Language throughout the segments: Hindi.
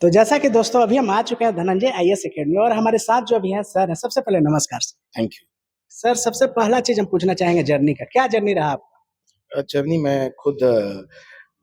तो जैसा कि दोस्तों अभी हम आ चुके हैं धनंजय आईएएस एकेडमी और हमारे साथ जो अभी हैं सर हैं। सबसे पहले नमस्कार सर। Thank you. सर सबसे पहला चीज हम पूछना चाहेंगे जर्नी का, क्या जर्नी रहा आपका? जर्नी मैं खुद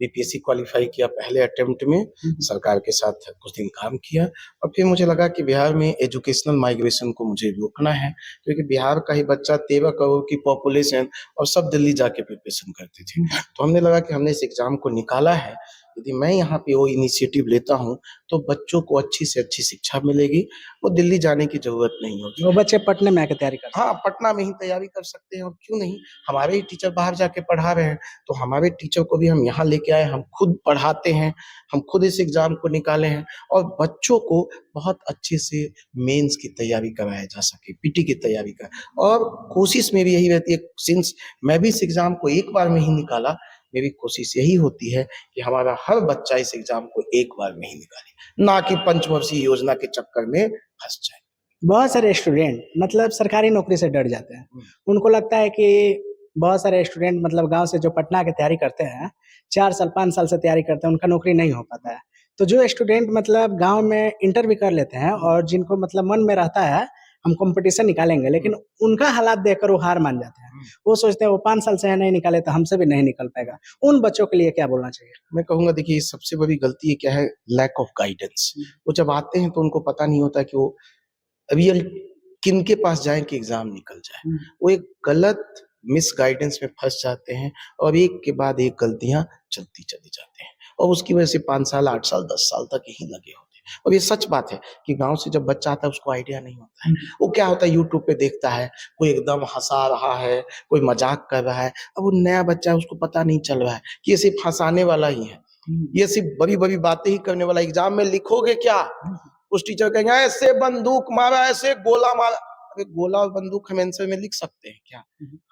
बीपीएससी क्वालिफाई किया पहले अटेम्प्ट में, सरकार के साथ कुछ दिन काम किया और फिर मुझे लगा कि बिहार में एजुकेशनल माइग्रेशन को मुझे रोकना है, क्योंकि बिहार का ही बच्चा 13 करोड़ की पॉपुलेशन और सब दिल्ली जाके प्रिपरेशन करते थे। तो हमने लगा कि हमने इस एग्जाम को निकाला है, यदि मैं यहाँ पे वो इनिशिएटिव लेता हूँ तो बच्चों को अच्छी से अच्छी शिक्षा मिलेगी, वो दिल्ली जाने की जरूरत नहीं होगी। वो बच्चे पटने में आके तैयारी करते हाँ, पटना में ही तैयारी कर सकते हैं और क्यों नहीं, हमारे ही टीचर बाहर जाके पढ़ा रहे हैं, तो हमारे टीचर को भी हम यहाँ लेके आए, हम खुद पढ़ाते हैं, हम खुद इस एग्जाम को निकाले हैं और बच्चों को बहुत अच्छे से मेंस की तैयारी कराया जा सके, पीटी की तैयारी का। और कोशिश मेरी यही रहती है, सिंस मैं भी इस एग्जाम को एक बार में ही निकाला, मेरी कोशिश यही होती है कि हमारा हर बच्चा इस एग्जाम को एक बार में ही निकाले, ना कि पंचवर्षीय योजना के चक्कर में फंस जाए। बहुत सारे स्टूडेंट मतलब सरकारी नौकरी से डर जाते हैं। उनको लगता है कि बहुत सारे स्टूडेंट मतलब गांव से जो पटना की तैयारी करते हैं, 4 साल 5 साल से तैयारी करते हैं, उनका नौकरी नहीं हो पाता है। तो जो स्टूडेंट मतलब गांव में इंटर भी कर लेते हैं और जिनको मतलब मन में रहता है हम कंपटीशन निकालेंगे, लेकिन उनका हालात देखकर वो हार मान जाते हैं। वो सोचते हैं वो 5 साल से नहीं निकाले तो हमसे भी नहीं निकल पाएगा। उन बच्चों के लिए क्या बोलना चाहिए? मैं कहूँगा, देखिए सबसे बड़ी गलती क्या है, लैक ऑफ गाइडेंस। वो जब आते हैं तो उनको पता नहीं होता कि वो रियल किनके पास जाएं कि एग्जाम निकल जाए। वो एक गलत मिस गाइडेंस में फंस जाते हैं और एक के बाद एक गलतियां चलती चली जाते हैं और उसकी वजह से 5 साल 8 साल 10 साल तक यही लगे होते हैं। और ये सच बात है कि गांव से जब बच्चा आता है उसको आइडिया नहीं होता है। वो क्या होता है, यूट्यूब पे देखता है, कोई एकदम हंसा रहा है, कोई मजाक कर रहा है, अब वो नया बच्चा है, उसको पता नहीं चल रहा है कि ये सिर्फ हंसाने वाला ही है, ये सिर्फ बड़ी बड़ी बातें ही करने वाला। एग्जाम में लिखोगे क्या? उस टीचर कहेंगे ऐसे बंदूक मारा, ऐसे गोला मारा। अरे गोला और बंदूक हम आंसर में लिख सकते हैं क्या?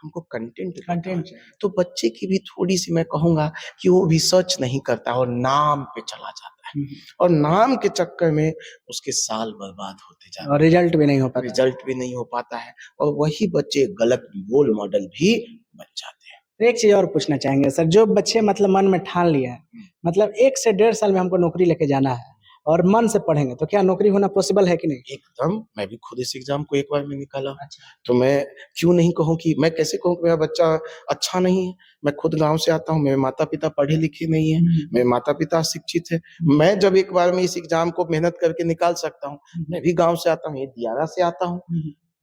हमको कंटेंट। तो बच्चे की भी थोड़ी सी मैं कहूंगा कि वो रिसर्च नहीं करता और नाम पे चला जाता है और नाम के चक्कर में उसके साल बर्बाद होते जाते हैं और रिजल्ट भी नहीं हो पाता है और वही बच्चे गलत रोल मॉडल भी बन जाते हैं। एक चीज और पूछना चाहेंगे सर, जो बच्चे मतलब मन में ठान लिया है, मतलब 1 से 1.5 साल में हमको नौकरी लेके जाना है और मन से पढ़ेंगे, तो क्या नौकरी होना पॉसिबल है कि नहीं? एकदम। मैं भी खुद इस एग्जाम को एक बार में निकाला। तो मैं क्यों नहीं कहूँ कि मैं कैसे कहूँ कि मेरा बच्चा अच्छा नहीं है? मैं खुद गांव से आता हूँ, मेरे माता पिता पढ़े लिखे नहीं है, मेरे माता पिता शिक्षित है। मैं जब एक बार में इस एग्जाम को मेहनत करके निकाल सकता हूँ, मैं भी गाँव से आता हूँ, ये दियारा से आता हूँ,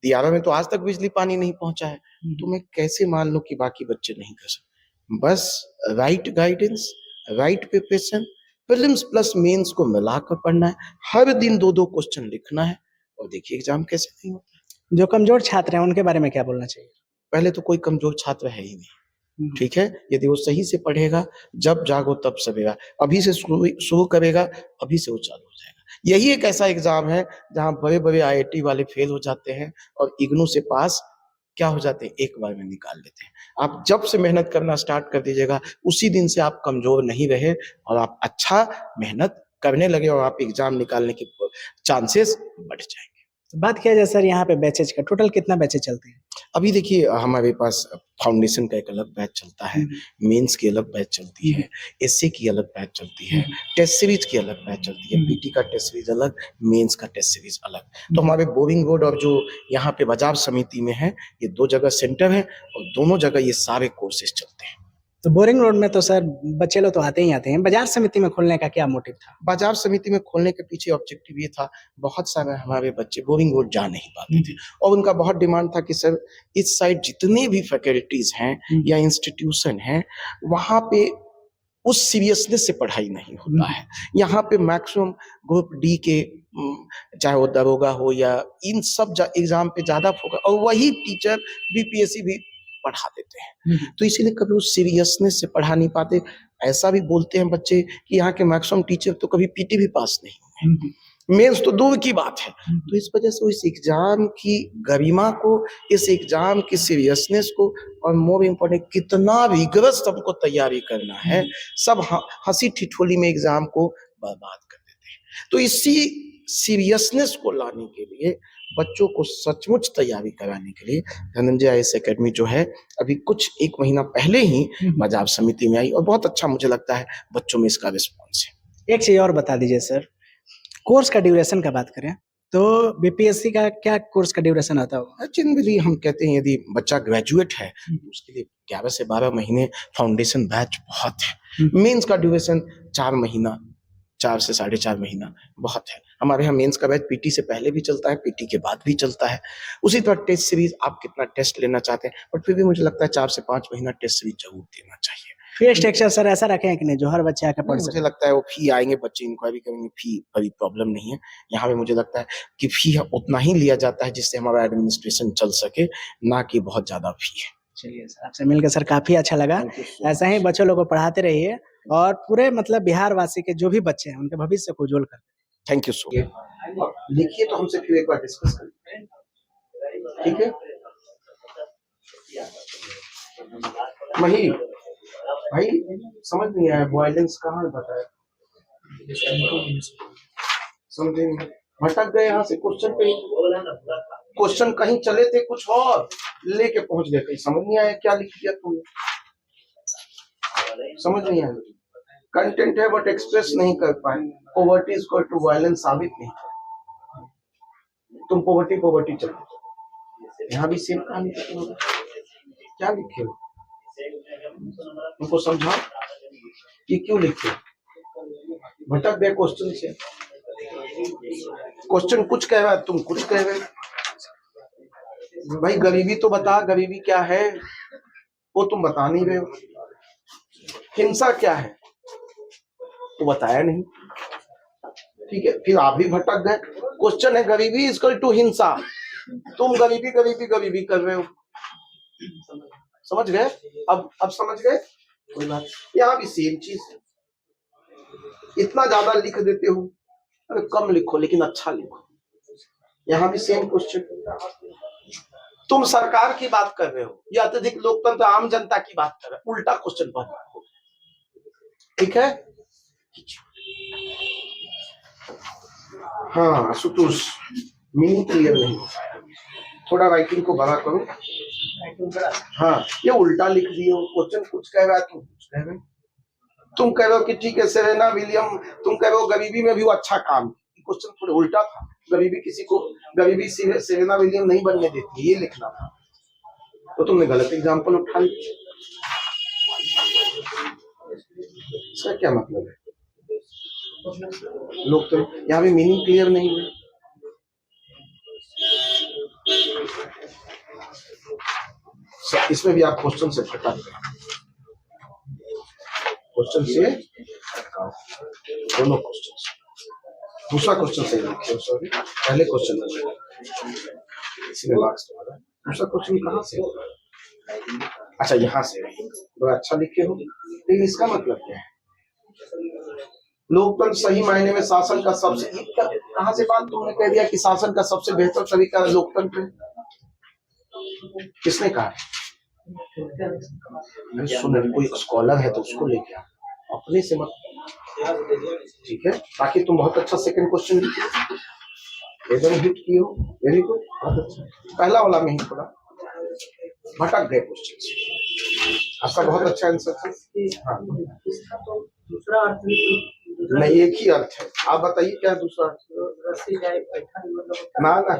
दियारा में तो आज तक बिजली पानी नहीं पहुंचा है, तो मैं कैसे मान लूं कि बाकी बच्चे नहीं कर सकते? बस right guidance, right preparation, prelims plus mains को मिलाकर पढ़ना है, हर दिन 2-2 क्वेश्चन लिखना है और देखिए एग्जाम कैसे नहीं होता है। जो कमजोर छात्र हैं उनके बारे में क्या बोलना चाहिए? पहले तो कोई कमजोर छात्र है ही नहीं, ठीक है? यदि वो सही से पढ़ेगा, जब जागो तब सवेरा, अभी से शुरू करेगा, अभी से वो चालू हो जाएगा। यही एक ऐसा एग्जाम है जहां बड़े बड़े आईआईटी वाले फेल हो जाते हैं और इग्नू से पास क्या हो जाते हैं, एक बार में निकाल लेते हैं। आप जब से मेहनत करना स्टार्ट कर दीजिएगा, उसी दिन से आप कमजोर नहीं रहे और आप अच्छा मेहनत करने लगे और आप एग्जाम निकालने के चांसेस बढ़ जाएंगे। तो बात किया जाए सर यहाँ पे बैचेज का, टोटल कितना बैचेज चलते हैं? अभी देखिए हमारे पास फाउंडेशन का एक अलग बैच चलता है, मेंस की अलग बैच चलती है, एसए की अलग बैच चलती है, टेस्ट सीरीज की अलग बैच चलती है, पीटी का टेस्ट सीरीज अलग, मेंस का टेस्ट सीरीज अलग। तो हमारे बोरिंग रोड और जो यहाँ पे बाजार समिति में है, ये 2 जगह सेंटर है और दोनों जगह ये सारे कोर्सेज चलते हैं। तो बोरिंग रोड में तो सर बच्चे लोग तो आते ही आते हैं, बाजार समिति में खोलने का क्या मोटिव था? बाजार समिति में खोलने के पीछे ऑब्जेक्टिव ये था, बहुत सारे हमारे बच्चे बोरिंग रोड जा नहीं पाते थे और उनका बहुत डिमांड था कि सर इस साइड जितने भी फैकल्टीज हैं या इंस्टीट्यूशन हैं, वहां पे उस सीरियसनेस से पढ़ाई नहीं होता है। यहाँ पे मैक्सिमम ग्रुप डी के चाहे वो दरोगा हो या इन सब एग्जाम पे ज्यादा फोकस, और वही टीचर बीपीएससी भी पढ़ा देते हैं, तो इसीलिए कभी उस सीरियसनेस से पढ़ा नहीं पाते। ऐसा भी बोलते हैं बच्चे कि यहाँ के मैक्सिमम टीचर तो कभी पीटी भी पास नहीं हुए, मेंस तो दूर की बात है। तो इस वजह से इस एग्जाम की गरिमा को, इस एग्जाम की सीरियसनेस को और मोर इम्पोर्टेंट कितना रिगरस सबको तैयारी करना है, सब हंसी ठिठोली में एग्जाम को बर्बाद कर देते हैं। तो इसी सीरियसनेस को लाने के लिए, बच्चों को सचमुच तैयारी कराने के लिए धनंजय आईएएस एकेडमी जो है अभी कुछ 1 महीना पहले ही बाजार समिति में आई और बहुत अच्छा मुझे लगता है बच्चों में इसका रिस्पॉन्स है। एक चीज और बता दीजिए सर, कोर्स का ड्यूरेशन का बात करें तो बीपीएससी का क्या कोर्स का ड्यूरेशन आता होगा? जनरली हम कहते हैं यदि बच्चा ग्रेजुएट है तो उसके लिए 11 से 12 महीने फाउंडेशन बैच बहुत है। मेंस का ड्यूरेशन 4 महीना, 4 से 4.5 महीना बहुत है। हमारे यहाँ मेंस का बैच पीटी से पहले भी चलता है, पीटी के बाद भी चलता है। उसी तरह टेस्ट सीरीज आप कितना टेस्ट लेना चाहते हैं, बट फिर भी मुझे लगता है 4 से 5 महीना टेस्ट सीरीज जरूर देना चाहिए। फी स्ट्रक्चर सर ऐसा रखे हैं कि नहीं जो हर बच्चे आकर पढ़ मुझे सके? लगता है वो फी आएंगे, बच्चे इंक्वायरी करेंगे, फी कोई प्रॉब्लम नहीं है। यहाँ पे मुझे लगता है कि फी उतना ही लिया जाता है जिससे हमारा एडमिनिस्ट्रेशन चल सके, ना कि बहुत ज्यादा फी है। चलिए सर, आपसे मिलकर सर काफी अच्छा लगा। Thank you so ऐसा ही बच्चों लोगों को पढ़ाते रहिए और पूरे मतलब बिहार वासी के जो भी बच्चे हैं उनके भविष्य को उज्जवल कर। Thank you so much. लिखिए तो हमसे फिर एक बार डिस्कस करें, ठीक है? महीर भाई समझ नहीं आया, वायलेंस कहाँ बताया, समझे नहीं, भटक गए यहाँ से क्वेश्चन पे। क्वेश्चन कहीं चले थे कुछ और लेके पहुंच गए कहीं, समझ नहीं आया क्या लिख दिया तुमने, समझ नहीं आया। कंटेंट है बट एक्सप्रेस नहीं कर पाए। Poverty is equal to violence साबित नहीं कर, तुम पॉवर्टी पॉवर्टी चलो। यहाँ भी सेम कहानी क्या लिखे हो, उनको समझा ये क्यों लिखे, भटक गए क्वेश्चन से। क्वेश्चन कुछ कह रहा है, तुम कुछ कह रहे। भाई गरीबी तो बता, गरीबी क्या है वो तुम बता नहीं रहे हो। हिंसा क्या है तो बताया नहीं, ठीक है? फिर आप भी भटक गए। क्वेश्चन है गरीबी इज इक्वल टू हिंसा, तुम गरीबी गरीबी गरीबी कर रहे हो। समझ गए? अब समझ गए? कोई बात, यहाँ भी सेम चीज, इतना ज्यादा लिख देते हो, अरे कम लिखो लेकिन अच्छा लिखो। यहाँ भी सेम क्वेश्चन, तुम सरकार की बात कर रहे हो, या अत्यधिक लोकतंत्र आम जनता की बात कर रहे हो, उल्टा क्वेश्चन पढ़ रहे हो, ठीक है? हाँ आशुतोष, मीनिंग क्लियर नहीं हो पाया, थोड़ा राइटिंग को बड़ा करो। हाँ ये उल्टा लिख दिए, क्वेश्चन कुछ कह रहा है तुम कुछ कह रहे हो। तुम कह रहे हो कि ठीक है सेरेना विलियम, तुम कह रहे हो गरीबी में भी वो अच्छा काम, क्वेश्चन थोड़ा उल्टा था। गरीबी किसी को, गरीबी सेरेना विलियम नहीं बनने देती, ये लिखना था, तो तुमने गलत एग्जाम्पल उठा लिया। इसका क्या मतलब है? लोग तो यहाँ भी मीनिंग क्लियर नहीं है। इसमें भी आप क्वेश्चन से भटक गए, क्वेश्चन से दोनों क्वेश्चन। दूसरा क्वेश्चन सही लिखे, सॉरी पहले क्वेश्चन इसमें मार्क्स तुम्हारा। दूसरा क्वेश्चन कहाँ से, अच्छा यहाँ से, बड़ा अच्छा लिखे हो, लेकिन इसका मतलब क्या है? लोकतंत्र सही मायने में शासन का सबसे, कहाँ से बात तुमने कह दिया कि शासन का सबसे बेहतर तरीका लोकतंत्र है? किसने कहा? सुन, कोई स्कॉलर है तो उसको लेके आ, अपने से मत, ठीक है? बाकी तुम बहुत अच्छा सेकंड क्वेश्चन लिखे, एकदम हिट किए हो, वेरी गुड, बहुत अच्छा। पहला वाला में ही थोड़ा भटक गए क्वेश्चन, आपका बहुत अच्छा आंसर था। हाँ दूसरा अर्थ नहीं, एक ही अर्थ है, आप बताइए क्या दूसरा अर्थ? ना ना,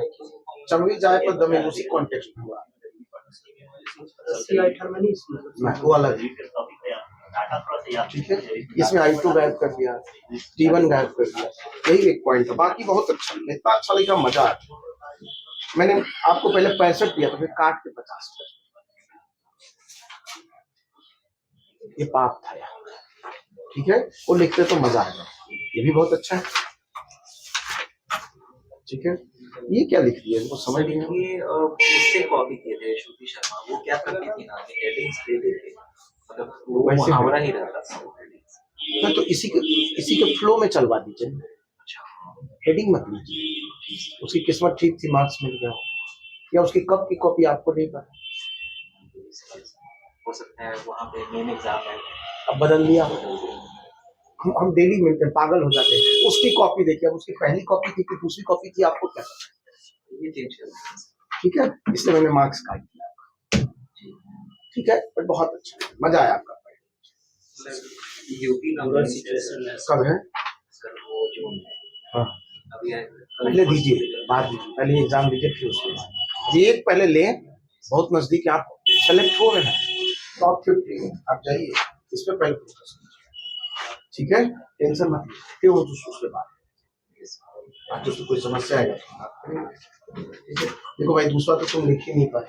चमड़ी जाए पर दमे, उसी कॉन्टेक्स्ट में हुआ, वो अलग है, ठीक है? इसमें I2 गायब कर दिया, T1 गायब कर दिया, यही एक पॉइंट है। बाकी बहुत अच्छा, इतना अच्छा लिखा, मजा आता। मैंने आपको पहले 65 दिया तो फिर काट के 50 कर, ये पाप था यार, ठीक है? वो लिखते तो मजा आएगा, ये भी बहुत अच्छा है, ठीक है? ये क्या लिख दिया, इनको समझ नहीं आया। उससे कॉपी किए थे श्रुति शर्मा, वो क्या करती थी ना, हेडिंग्स दे देते, मतलब वो वैसे मुहावरा ही रहता था। मैं तो इसी के फ्लो में चलवा दीजिए, हेडिंग मत लीजिए। उसकी किस्मत ठीक थी, मार्क्स मिल गया, या उसकी कब की कॉपी आपको नहीं पता, हो सकता है वहाँ पे मेन एग्जाम है, अब बदल दिया। हम डेली मिलते हैं, पागल हो जाते हैं, उसकी कॉपी देखिए, अब उसकी पहली कॉपी थी कि दूसरी कॉपी थी, आपको क्या पता? ये चेंज कर, ठीक है, इसलिए मैंने मार्क्स काट दिया, ठीक है? बट बहुत अच्छा, मजा आया आपका। यूपी नंबर सिचुएशन कब है? सर वो जून में, हाँ दिया है पहले दीजिए, बाद दीजिए, पहले एग्जाम दीजिए फिर उसके बाद ये पहले लें, बहुत नजदीक है, आप सेलेक्ट हो रहे हैं टॉप 50 आप जाइए, इस पे पहले फोकस कीजिए, ठीक है, टेंशन मत लीजिए, फिर वो उसके बाद आप उसको कोई समस्या है ठीक है। देखो भाई दूसरा तो तुम लिख ही नहीं पाए,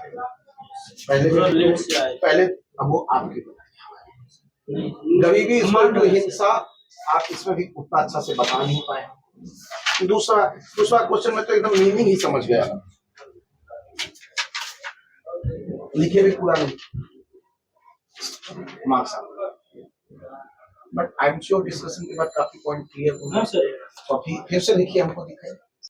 पहले अब वो आपकी कभी भी इसको हिंसा आप इसमें भी उतना अच्छा से बता नहीं पाए। दूसरा क्वेश्चन में तो एकदम मीनिंग ही समझ गया, लिखे भी पूरा नहीं मार्क्स आ, but I am sure discussion के बाद काफी पॉइंट क्लियर होगा। फिर से लिखिए, हमको दिखाइए।